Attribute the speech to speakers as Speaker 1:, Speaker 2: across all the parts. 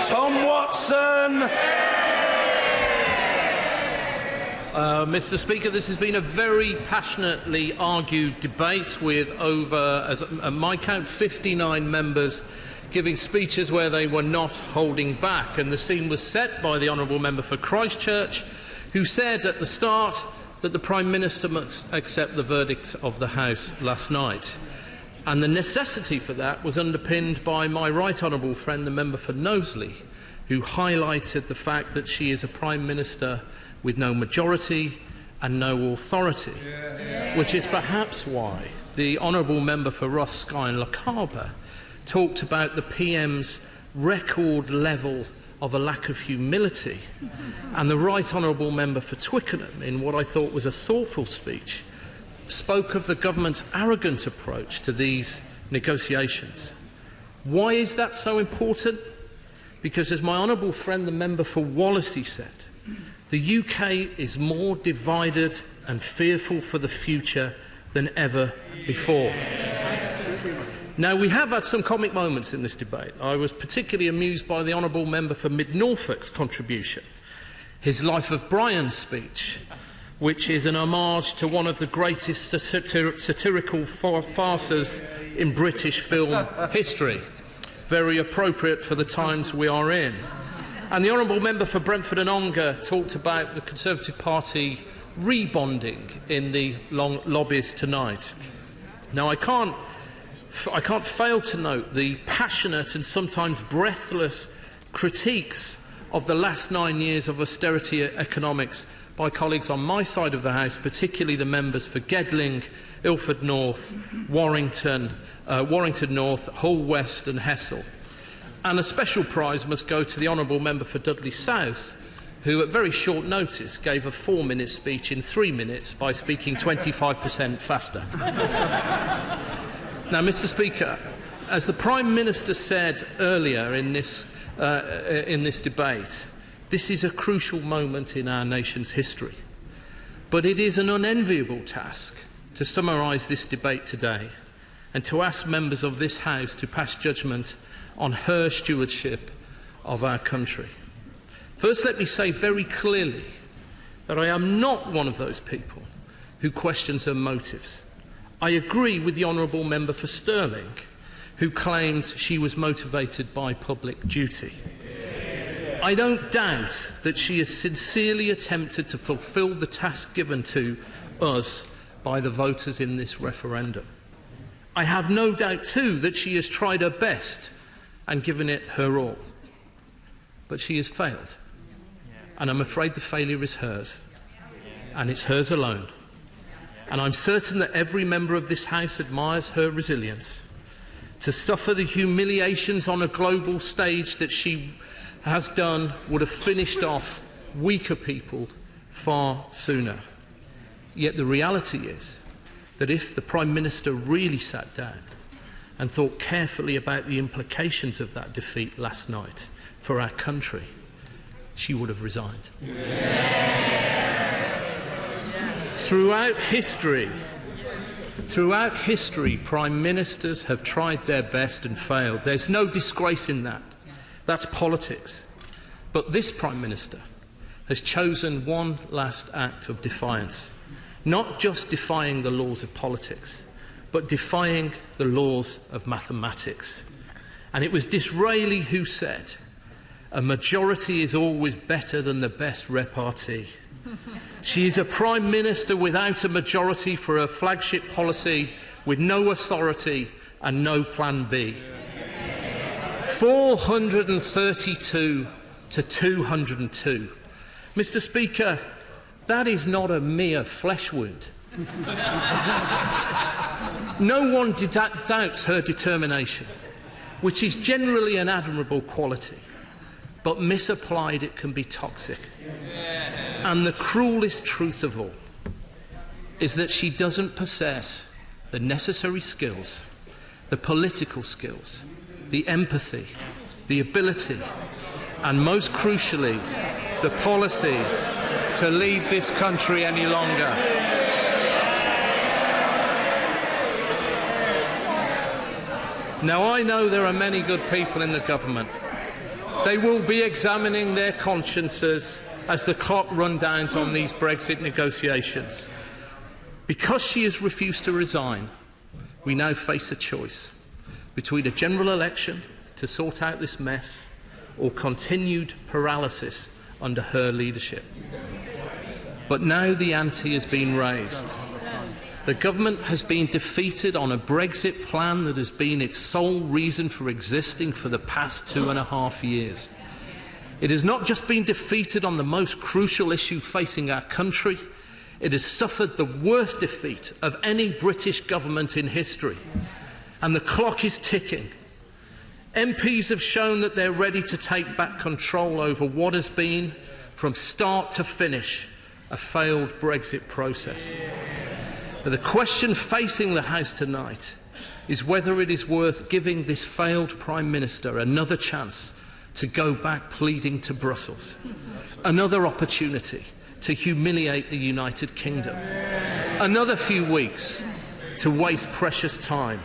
Speaker 1: Tom Watson.
Speaker 2: Mr. Speaker, this has been a very passionately argued debate with over, as at my count, 59 members giving speeches where they were not holding back. And the scene was set by the honourable member for Christchurch, who said at the start that the Prime Minister must accept the verdict of the House last night. And the necessity for that was underpinned by my right honourable friend, the member for Knowsley, who highlighted the fact that she is a Prime Minister with no majority and no authority, which is perhaps why the honourable member for Ross, Skye and Lochaber talked about the PM's record level of a lack of humility, and the right honourable member for Twickenham, in what I thought was a thoughtful speech, spoke of the government's arrogant approach to these negotiations. Why is that so important? Because, as my honourable friend, the member for Wallasey, said, the UK is more divided and fearful for the future than ever before. Now, we have had some comic moments in this debate. I was particularly amused by the honourable member for Mid-Norfolk's contribution, his Life of Brian speech, which is an homage to one of the greatest satirical farces in British film history. Very appropriate for the times we are in. And the honourable member for Brentford and Ongar talked about the Conservative Party rebonding in the long lobbies tonight. Now, I can't fail to note the passionate and sometimes breathless critiques of the last 9 years of austerity economics by colleagues on my side of the House, particularly the members for Gedling, Ilford North, Warrington North, Hull West and Hessel. And a special prize must go to the honourable member for Dudley South, who at very short notice gave a 4-minute speech in 3 minutes by speaking 25% faster. Now, Mr. Speaker, as the Prime Minister said earlier in this debate, this is a crucial moment in our nation's history. But it is an unenviable task to summarise this debate today and to ask members of this House to pass judgment on her stewardship of our country. First, let me say very clearly that I am not one of those people who questions her motives. I agree with the honourable member for Stirling, who claimed she was motivated by public duty. I don't doubt that she has sincerely attempted to fulfil the task given to us by the voters in this referendum. I have no doubt, too, that she has tried her best and given it her all. But she has failed. And I'm afraid the failure is hers. And it's hers alone. And I'm certain that every member of this House admires her resilience. To suffer the humiliations on a global stage that she has done would have finished off weaker people far sooner. Yet the reality is that if the Prime Minister really sat down and thought carefully about the implications of that defeat last night for our country, she would have resigned. Throughout history, Prime Ministers have tried their best and failed. There's no disgrace in that. That's politics. But this Prime Minister has chosen one last act of defiance, not just defying the laws of politics, but defying the laws of mathematics. And it was Disraeli who said, "A majority is always better than the best repartee." She is a Prime Minister without a majority for her flagship policy, with no authority and no plan B. 432 to 202. Mr. Speaker, that is not a mere flesh wound. No one doubts her determination, which is generally an admirable quality, but misapplied it can be toxic. And the cruellest truth of all is that she doesn't possess the necessary skills, the political skills, the empathy, the ability, and most crucially, the policy to lead this country any longer. Now, I know there are many good people in the government, They will be examining their consciences as the clock runs down on these Brexit negotiations. Because she has refused to resign, we now face a choice between a general election to sort out this mess or continued paralysis under her leadership. But now the ante has been raised. The government has been defeated on a Brexit plan that has been its sole reason for existing for the past 2.5 years. It has not just been defeated on the most crucial issue facing our country, it has suffered the worst defeat of any British government in history. And the clock is ticking. MPs have shown that they're ready to take back control over what has been, from start to finish, a failed Brexit process. But the question facing the House tonight is whether it is worth giving this failed Prime Minister another chance to go back pleading to Brussels, another opportunity to humiliate the United Kingdom, another few weeks to waste precious time.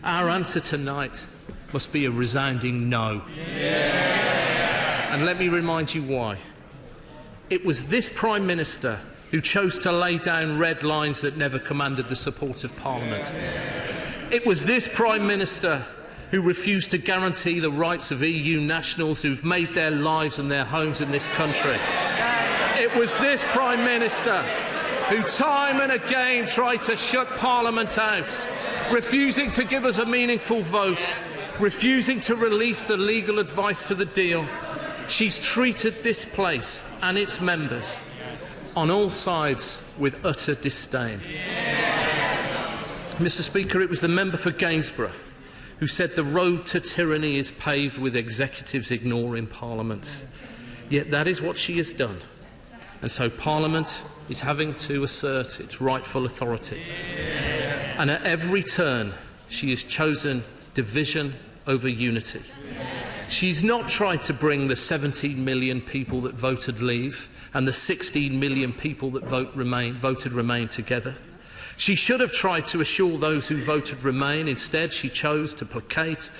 Speaker 2: Our answer tonight must be a resounding no. And let me remind you why. It was this Prime Minister who chose to lay down red lines that never commanded the support of Parliament. It was this Prime Minister who refused to guarantee the rights of EU nationals who've made their lives and their homes in this country. It was this Prime Minister who time and again tried to shut Parliament out, refusing to give us a meaningful vote, refusing to release the legal advice to the deal. She's treated this place and its members on all sides with utter disdain. Mr. Speaker, it was the member for Gainsborough who said the road to tyranny is paved with executives ignoring Parliament. Yet that is what she has done. And so Parliament is having to assert its rightful authority. And at every turn, she has chosen division over unity. She's not tried to bring the 17 million people that voted leave and the 16 million people that voted remain together. She should have tried to assure those who voted remain. Instead, she chose to placate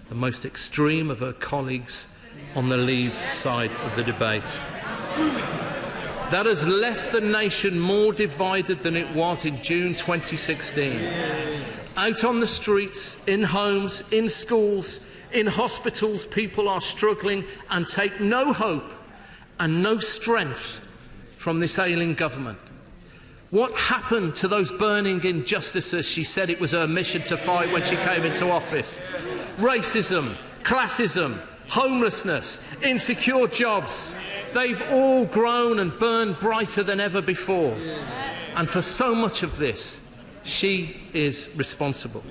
Speaker 2: the most extreme of her colleagues on the leave side of the debate. That has left the nation more divided than it was in June 2016. Out on the streets, in homes, in schools, in hospitals, people are struggling and take no hope and no strength from this ailing government. What happened to those burning injustices she said it was her mission to fight when she came into office? Racism, classism, homelessness, insecure jobs. They've all grown and burned brighter than ever before. And for so much of this, she is responsible.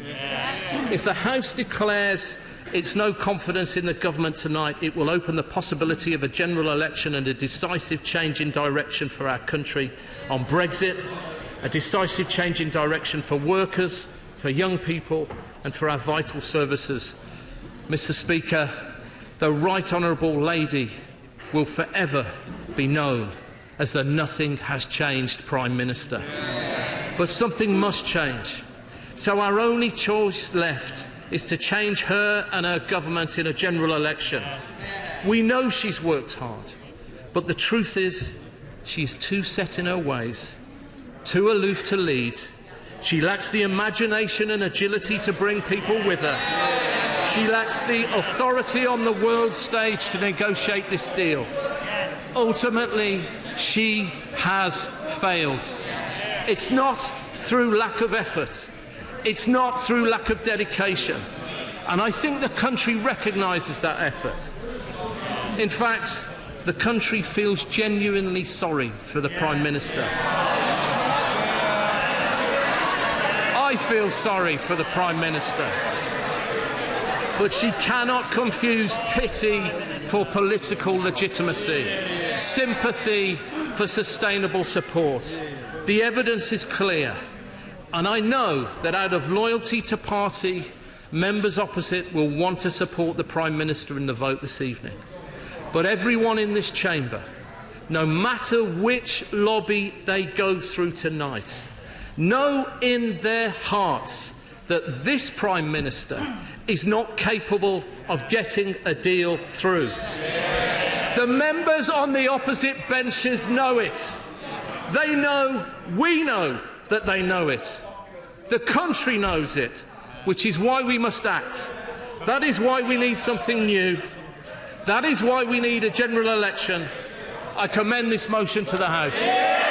Speaker 2: If the House declares its no confidence in the government tonight, it will open the possibility of a general election and a decisive change in direction for our country on Brexit, a decisive change in direction for workers, for young people and for our vital services. Mr. Speaker, the Right Honourable Lady will forever be known as the nothing has changed Prime Minister. But something must change. So our only choice left is to change her and her government in a general election. We know she's worked hard, but the truth is she's too set in her ways, too aloof to lead. She lacks the imagination and agility to bring people with her. She lacks the authority on the world stage to negotiate this deal. Ultimately, she has failed. It's not through lack of effort. It's not through lack of dedication. And I think the country recognises that effort. In fact, the country feels genuinely sorry for the Prime Minister. I feel sorry for the Prime Minister. But she cannot confuse pity for political legitimacy, sympathy for sustainable support. The evidence is clear. And I know that out of loyalty to party, members opposite will want to support the Prime Minister in the vote this evening. But everyone in this chamber, no matter which lobby they go through tonight, know in their hearts that this Prime Minister is not capable of getting a deal through. The members on the opposite benches know it. They know, we know that they know it. The country knows it, which is why we must act. That is why we need something new. That is why we need a general election. I commend this motion to the House.